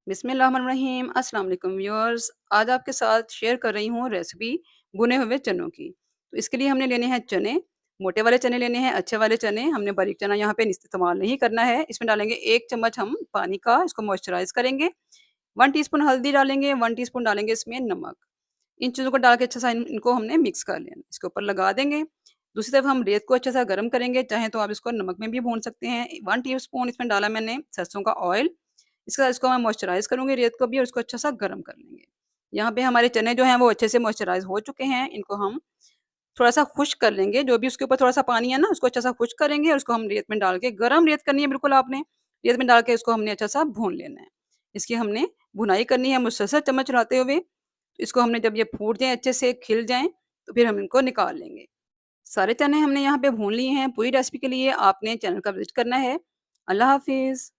बिस्मिल्लाहिर्रहमानिर्रहीम अस्सलाम वालेकुम व्यूअर्स। आज आपके साथ शेयर कर रही हूँ रेसिपी भुने हुए चनों की। तो इसके लिए हमने लेने हैं चने, मोटे वाले चने लेने हैं, अच्छे वाले चने। हमने बारीक चना यहाँ पे इस्तेमाल नहीं करना है। इसमें डालेंगे 1 चम्मच हम पानी का, इसको मॉइस्चराइज़ करेंगे। 1 टीस्पून हल्दी डालेंगे, 1 टीस्पून डालेंगे इसमें नमक। इन चीज़ों को डाल के अच्छा सा इनको हमने मिक्स कर लेना है। इसके ऊपर लगा देंगे। दूसरी तरफ हम रेत को अच्छा सा गरम करेंगे, चाहे तो आप इसको नमक में भी भून सकते हैं। 1 टीस्पून इसमें डाला मैंने सरसों का ऑयल। इसके बाद इसको मैं मॉइस्चराइज़ करूँगी रेत को भी और इसको अच्छा सा गरम कर लेंगे। यहाँ पे हमारे चने जो हैं वो अच्छे से मॉइस्चराइज़ हो चुके हैं। इनको हम थोड़ा-सा खुश्क कर लेंगे, जो भी उसके ऊपर थोड़ा-सा पानी है ना उसको अच्छा सा खुश्क करेंगे और उसको हम रेत में डाल के गरम रेत करनी है बिल्कुल आपने। रेत में डाल के इसको हमने अच्छा सा भून लेना है। इसकी हमने भुनाई करनी है मुसलसल चम्मच चलाते हुए। इसको हमने जब ये फूट जाएँ अच्छे से खिल जाएँ, तो फिर हम इनको निकाल लेंगे। सारे चने हमने यहाँ पे भून लिए हैं। पूरी रेसिपी के लिए आपने चैनल का विज़िट करना है। अल्लाह हाफ़िज़।